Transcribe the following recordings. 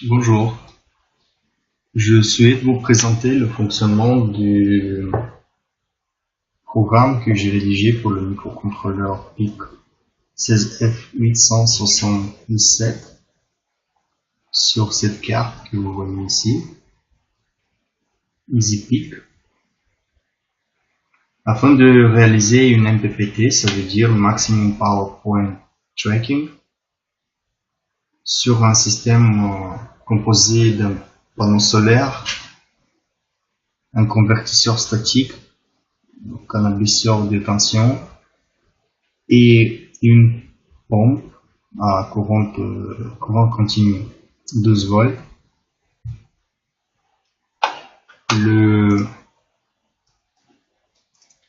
Bonjour, je souhaite vous présenter le fonctionnement du programme que j'ai rédigé pour le microcontrôleur PIC 16F877 sur cette carte que vous voyez ici, EasyPIC, afin de réaliser une MPPT, ça veut dire Maximum Power Point Tracking, sur un système composé d'un panneau solaire, un convertisseur statique, donc un abaisseur de tension et une pompe à courant continu 12 volts. Le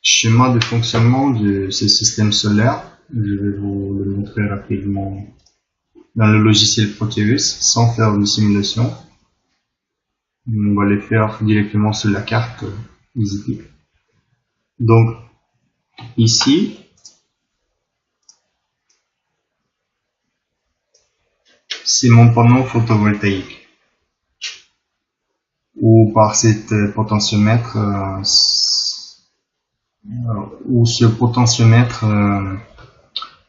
schéma de fonctionnement de ce système solaire, je vais vous le montrer rapidement dans le logiciel Proteus sans faire de simulation. On va les faire directement sur la carte EasyPIC. Donc ici, c'est mon panneau photovoltaïque, ou par cette potentiomètre où ce potentiomètre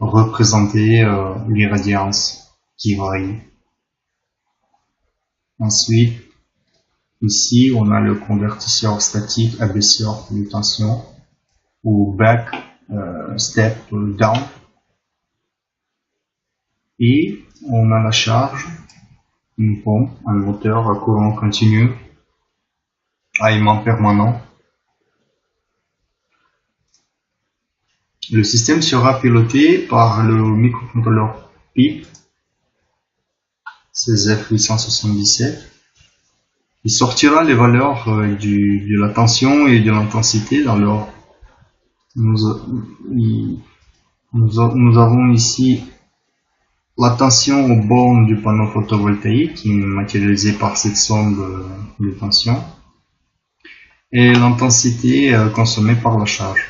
représentait l'irradiance qui varie. Ensuite, ici, on a le convertisseur statique abaisseur de tension ou back step down. Et on a la charge, une pompe, un moteur à courant continu à aimant permanent. Le système sera piloté par le microcontrôleur PIC 16F877. Il sortira les valeurs de la tension et de l'intensité dans leur... Nous avons ici la tension au bornes du panneau photovoltaïque qui est matérialisée par cette sonde de tension et l'intensité consommée par la charge.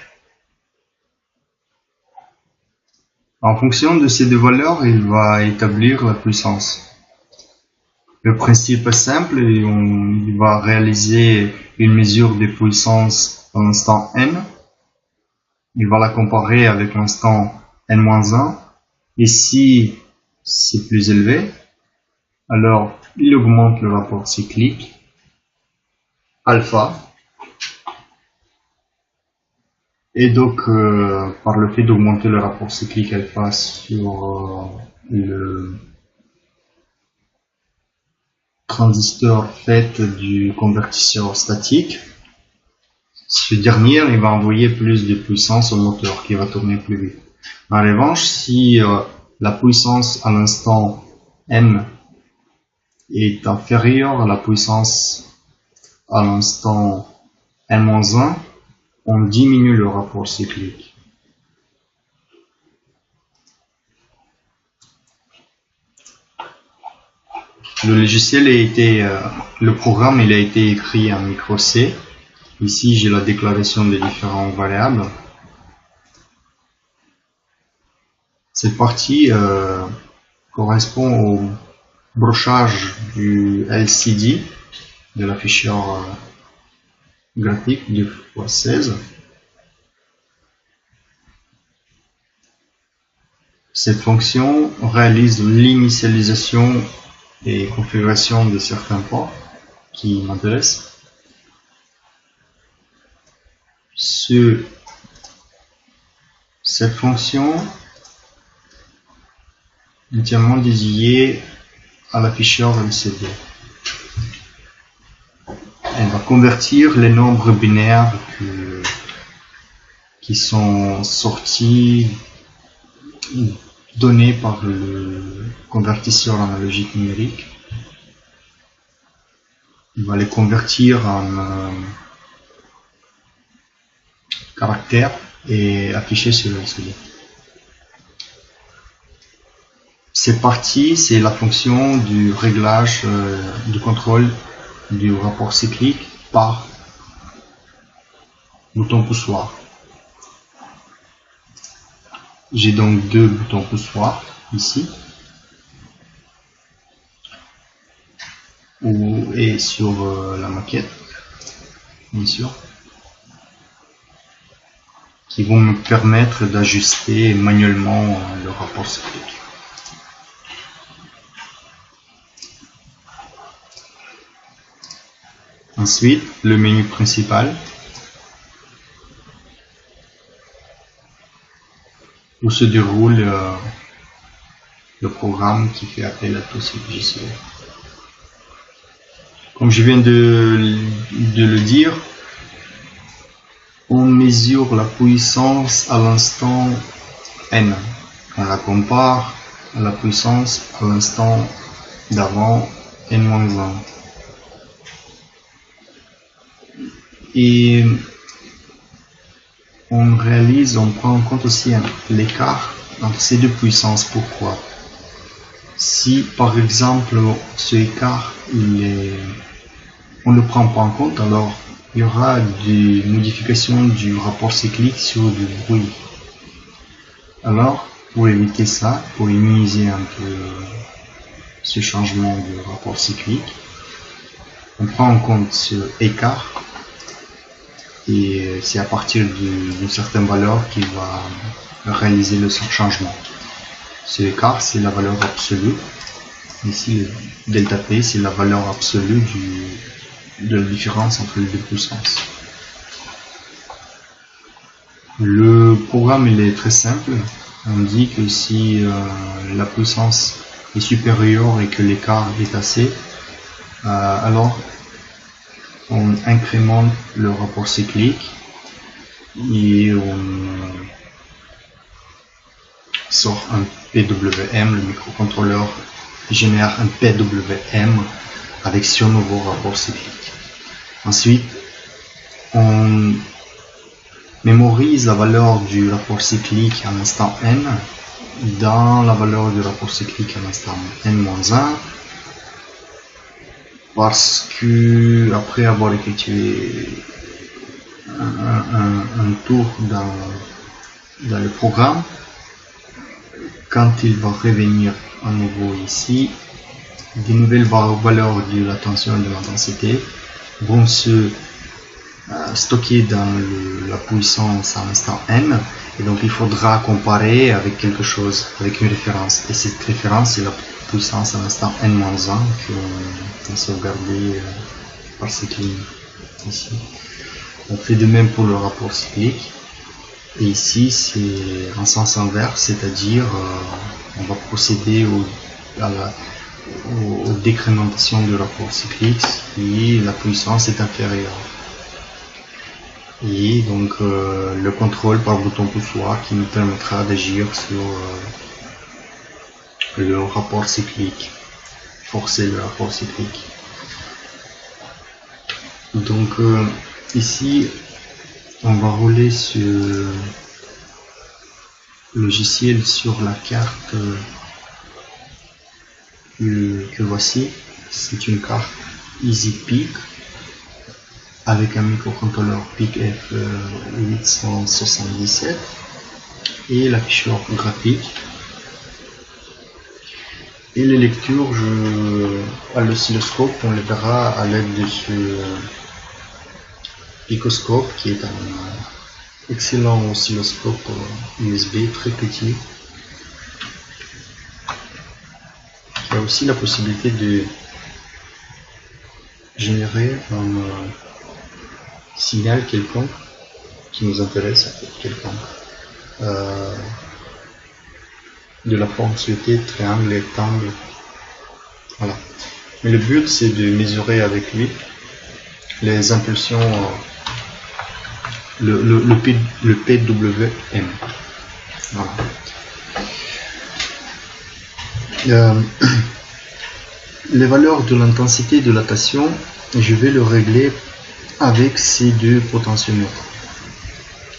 En fonction de ces deux valeurs, il va établir la puissance. Le principe est simple, il va réaliser une mesure de puissance à l'instant n. Il va la comparer avec l'instant n-1. Et si c'est plus élevé, alors il augmente le rapport cyclique alpha. Et donc, par le fait d'augmenter le rapport cyclique alpha sur le transistor fait du convertisseur statique, ce dernier il va envoyer plus de puissance au moteur qui va tourner plus vite. En revanche, si la puissance à l'instant n est inférieure à la puissance à l'instant n-1, on diminue le rapport cyclique. Le logiciel le programme il a été écrit en micro C. Ici j'ai la déclaration des différentes variables. Cette partie correspond au brochage du LCD de l'afficheur graphique du x16. Cette fonction réalise l'initialisation et configuration de certains ports qui m'intéressent. Cette fonction est entièrement dédiée à l'afficheur LCD. Elle va convertir les nombres binaires qui sont sortis, donnés par le convertisseur analogique numérique. Il va les convertir en caractères et afficher sur le LCD. Cette partie, c'est la fonction du réglage, du contrôle du rapport cyclique par bouton poussoir. J'ai donc deux boutons poussoirs ici. et sur la maquette, bien sûr, qui vont me permettre d'ajuster manuellement le rapport cyclique. Ensuite, le menu principal, où se déroule le programme qui fait appel à tous ces logiciels. Comme je viens de le dire, on mesure la puissance à l'instant n. On la compare à la puissance à l'instant d'avant n-1. Et on prend en compte aussi l'écart entre ces deux puissances. Pourquoi? Si par exemple ce écart on ne le prend pas en compte, alors il y aura des modifications du rapport cyclique sur du bruit. Alors pour éviter ça, pour minimiser un peu ce changement de rapport cyclique, on prend en compte ce écart. Et c'est à partir d'une certaine valeur qu'il va réaliser le changement. Ce écart, c'est la valeur absolue. Ici, delta P, c'est la valeur absolue de la différence entre les deux puissances. Le programme, il est très simple. On dit que si la puissance est supérieure et que l'écart est assez, alors on incrémente le rapport cyclique et on sort un PWM. Le microcontrôleur génère un PWM avec ce nouveau rapport cyclique. Ensuite, on mémorise la valeur du rapport cyclique à l'instant n dans la valeur du rapport cyclique à l'instant n-1, parce que après avoir effectué un tour dans le programme, quand il va revenir à nouveau ici, des nouvelles valeurs de la tension et de l'intensité vont se stocker dans la puissance à l'instant n, et donc il faudra comparer avec quelque chose, avec une référence, et cette référence c'est la puissance à l'instant n-1 qu'on a sauvegardé par cette ligne ici. On fait de même pour le rapport cyclique, et ici c'est en sens inverse, c'est-à-dire on va procéder aux décrémentations du rapport cyclique si la puissance est inférieure. Et donc le contrôle par bouton poussoir qui nous permettra d'agir sur le rapport cyclique, forcer le rapport cyclique. Donc ici on va rouler ce logiciel sur la carte que voici. C'est une carte EasyPeak avec un microcontrôleur PIC F877 et l'afficheur graphique. Et les lectures à l'oscilloscope, on les verra à l'aide de ce picoscope qui est un excellent oscilloscope USB très petit, qui a aussi la possibilité de générer un signal quelconque qui nous intéresse, quelconque, de la forme souhaitée, triangle, rectangle, voilà. Mais le but c'est de mesurer avec lui les impulsions, le PWM. Voilà. Les valeurs de l'intensité de la tension, je vais le régler avec ces deux potentiomètres.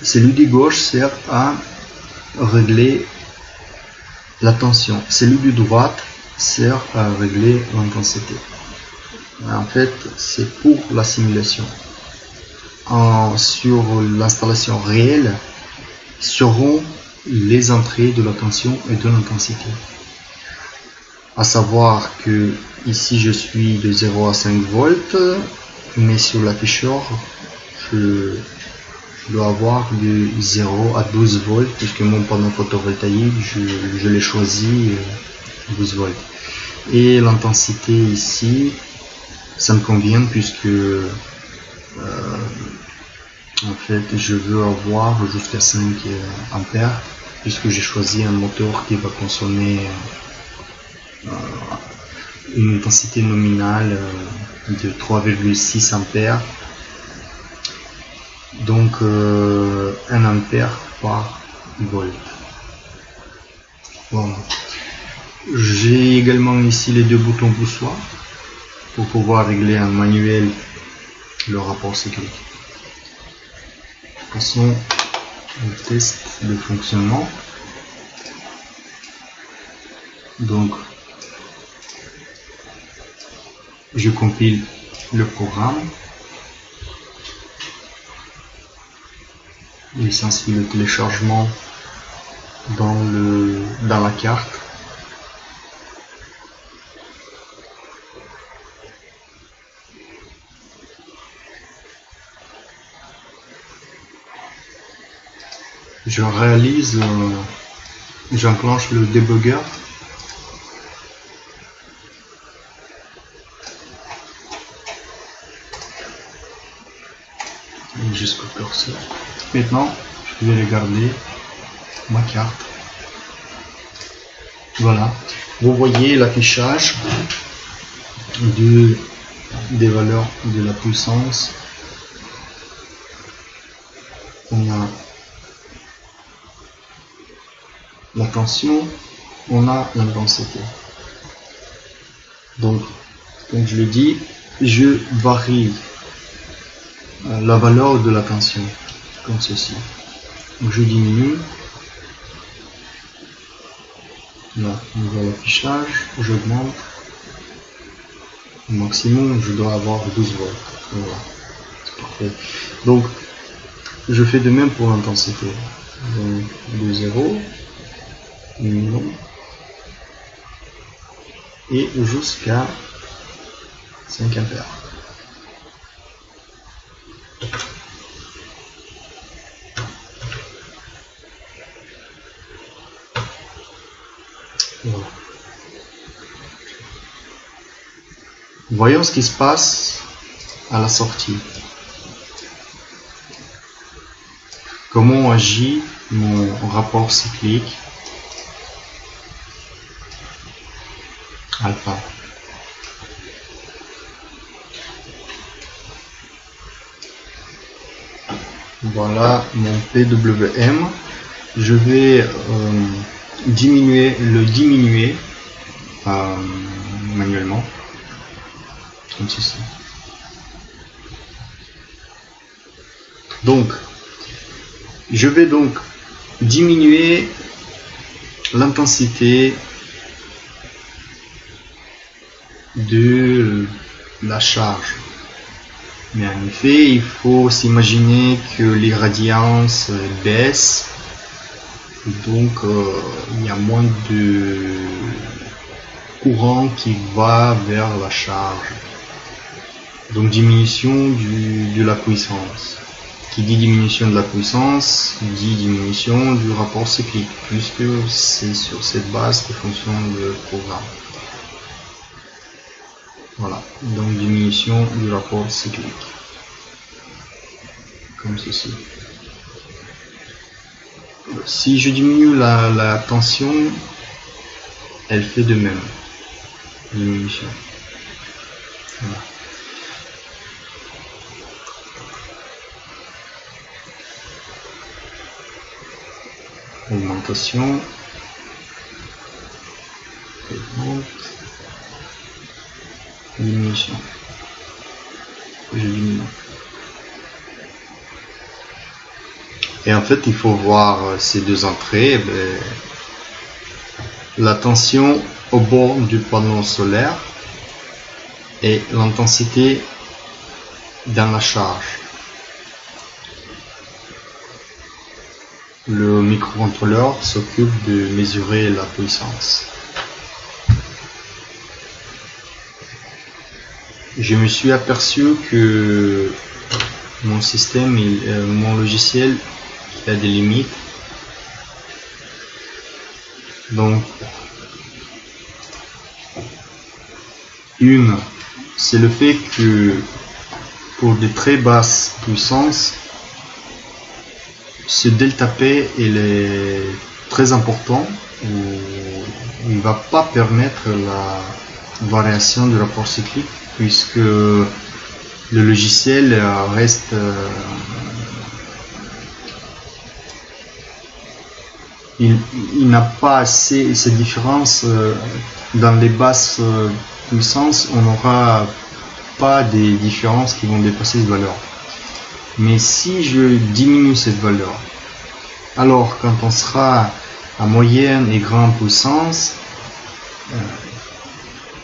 Celui de gauche sert à régler la tension, celui de droite sert à régler l'intensité. En fait, c'est pour la simulation. Sur l'installation réelle seront les entrées de la tension et de l'intensité. À savoir que ici je suis de 0 à 5 volts, mais sur l'afficheur je dois avoir de 0 à 12 volts puisque mon panneau photovoltaïque je l'ai choisi 12 volts. Et l'intensité ici, ça me convient puisque en fait je veux avoir jusqu'à 5 ampères puisque j'ai choisi un moteur qui va consommer une intensité nominale de 3,6 ampères, donc 1 ampère par volt. Voilà. J'ai également ici les deux boutons poussoirs pour pouvoir régler en manuel le rapport cyclique. Passons au test de fonctionnement. Donc, je compile le programme. Il s'ensuit le téléchargement dans la carte. Je réalise, j'enclenche le débugger. Jusqu'au curseur. Maintenant, je vais regarder ma carte. Voilà. Vous voyez l'affichage des valeurs de la puissance. On a la tension, on a l'intensité. Donc, comme je le dis, je varie la valeur de la tension, comme ceci. Donc, je diminue. Là, on voit l'affichage, j'augmente. Au maximum, je dois avoir 12 volts. Voilà, c'est parfait. Donc, je fais de même pour l'intensité. Donc, de 0, minimum, et jusqu'à 5 ampères. Voilà. Voyons ce qui se passe à la sortie. Comment agit mon rapport cyclique alpha. Voilà mon PWM. Je vais le diminuer manuellement, comme ceci. Donc, je vais donc diminuer l'intensité de la charge. Mais en effet, il faut s'imaginer que l'irradiance baisse, donc il y a moins de courant qui va vers la charge. Donc diminution de la puissance. Qui dit diminution de la puissance, dit diminution du rapport cyclique, puisque c'est sur cette base que fonctionne le programme. Voilà, donc diminution du rapport cyclique, comme ceci. Si je diminue la tension, elle fait de même, diminution. Voilà. Augmentation, augmente, diminution, je diminue. Et en fait, il faut voir ces deux entrées. La tension au bord du panneau solaire et l'intensité dans la charge. Le microcontrôleur s'occupe de mesurer la puissance. je me suis aperçu que mon système, mon logiciel, il a des limites. Donc, une, c'est le fait que pour de très basses puissances, ce delta P il est très important, il ne va pas permettre la variation du rapport cyclique, puisque le logiciel reste il n'a pas assez cette différence. Dans les basses puissances, on n'aura pas des différences qui vont dépasser cette valeur. Mais si je diminue cette valeur, alors quand on sera à moyenne et grande puissance,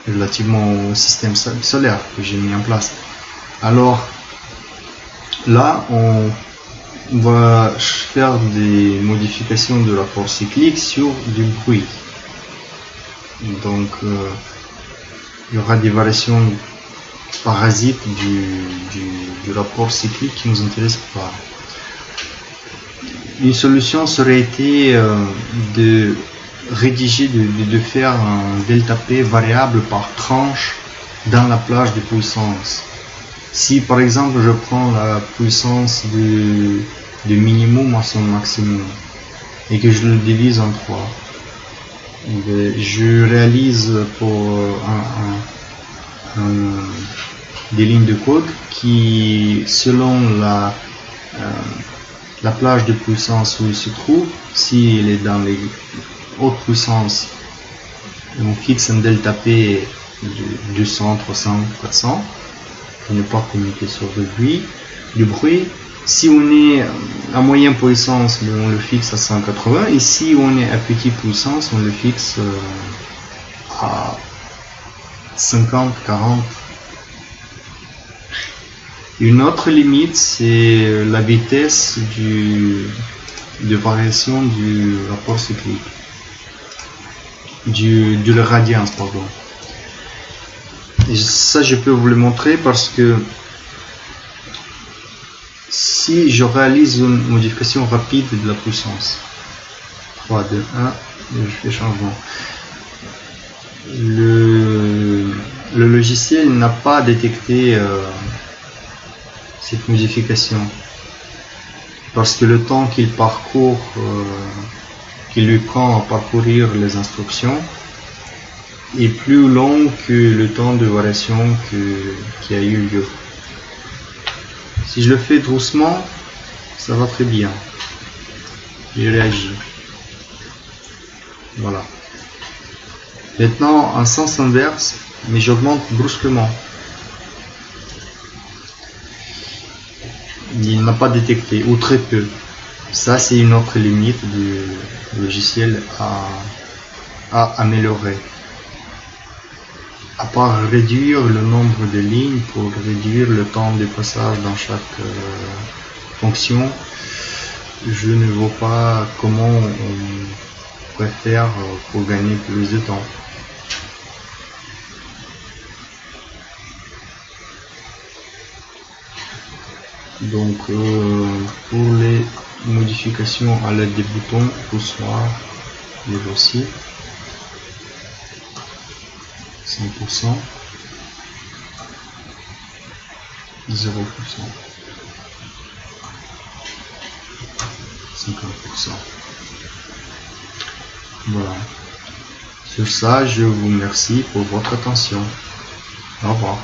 relativement au système solaire que j'ai mis en place, alors là on va faire des modifications de rapport cyclique sur du bruit. Donc il y aura des variations parasites du rapport cyclique qui nous intéresse pas. Une solution serait été de rédiger, de faire un delta P variable par tranche dans la plage de puissance. Si par exemple je prends la puissance de minimum à son maximum et que je le divise en 3, je réalise pour des lignes de code qui, selon la plage de puissance où il se trouve, s'il est dans les hautes puissances, on fixe un delta P de 200, 300, 400 pour ne pas communiquer sur du bruit. Si on est à moyenne puissance, on le fixe à 180, et si on est à petite puissance, on le fixe à 50, 40. Une autre limite, c'est la vitesse de variation du rapport cyclique, de la radiance, pardon. Et ça, je peux vous le montrer parce que si je réalise une modification rapide de la puissance, 3, 2, 1, et je fais changement, le logiciel n'a pas détecté cette modification parce que le temps qu'il parcourt, qu'il lui prend à parcourir les instructions est plus long que le temps de variation qui a eu lieu. Si je le fais doucement, ça va très bien. Il réagit. Voilà. Maintenant, en sens inverse, mais j'augmente brusquement. Il n'a pas détecté, ou très peu. Ça, c'est une autre limite du logiciel à améliorer. À part réduire le nombre de lignes pour réduire le temps de passage dans chaque fonction, je ne vois pas comment on pourrait faire pour gagner plus de temps. Donc pour les modifications à l'aide des boutons, poussoir, les voici. 100%, 0%, 50%. Voilà. Sur ça, je vous remercie pour votre attention. Au revoir.